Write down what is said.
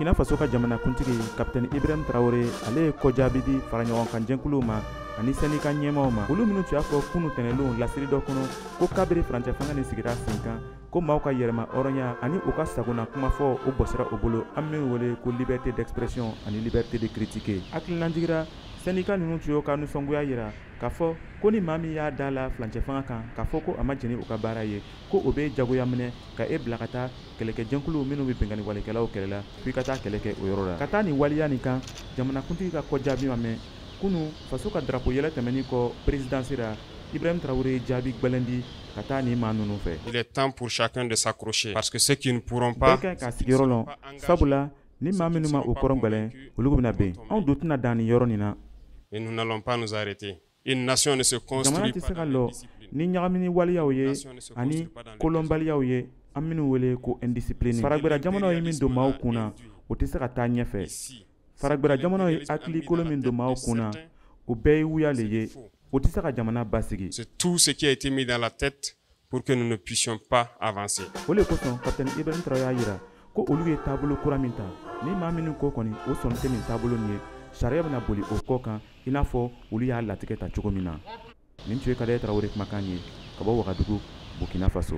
Burkina Faso ka jamana kuntigi Capitaine Ibrahim Traoré ale ye kɔjaabi di faraɲɔgɔnkan jɛkuluw ma ani sɛnika ɲɛmaw ma olu minnu tun y'a fɔ kunu tɛnɛlenw lasiri dɔ kɔnɔ ko kabiri farancɛ fanga nin sigira sen kan ko maaw ka yɛrɛma hɔrɔnya ani u ka sagona kuma fɔ o bɔsira o bolo an min wele ko liberté d'expression ani liberté de critiquer hakililanjigira sɛnika ninnu tun y'o ka nisɔngoya yira k'a fɔ ko ni maa min y'a da la farancɛ fanga kan k'a fɔ ko a ma jɛni u ka baara ye ko o bɛ jagoya minɛ ka bila ka taa kɛlɛkɛjɛnkuluw minnu bɛ bɛnkanni walekɛlaw kɛlɛla f'i ka taa kɛlɛ kɛ o yɔrɔ la ka taa nin waliya nin kan jamanakuntigi ka kɔjaabi ma mɛn kunu faso ka drapeau yɛlɛ tɛmɛnin kɔ présidence ra Ibrahim Traoré jaabi gwɛlɛn di ka taa nin maa ninnu fɛ. Il est temps pour chacun de s'accrocher parce que ceux qui ne pourront pas bɛɛ ka sigiyɔrɔ lɔn sabula ni maa minnu ma o kɔrɔn gwɛlɛn olu bɛna bɛn anw dun tɛna dan nin yɔrɔ nin na. Et nous n'allons pas nous arrêter. Une nation ne se construit pas dans la discipline. Ni ɲagamini waliyaw ye ani kolonbaliyaw ye an minnu wele ko indiscipline. Faragbera jamanaw ye min don maaw kunna o tɛ se ka taa ɲɛfɛ. Faragbera jamanaw ye hakili kolon min don maaw kunna o bɛɛ ye wuya le ye o tɛ se ka jamana basigi. C'est tout ce qui a été mis dans la tête pour que nous ne puissions pas avancer. O le kosɔn Capitaine Ibrahim Traoré y'a yira ko olu ye taabolo kura min ta ni maa minnu ko kɔni o sɔn tɛ nin taabolo nin ye sariya bɛna boli o kɔ kan i n'a fɔ olu y'a latigɛ ta cogo min na. Nin tun ye Kadaye Traoré kumakan ye ka bɔ Wagadugu Burkina Faso.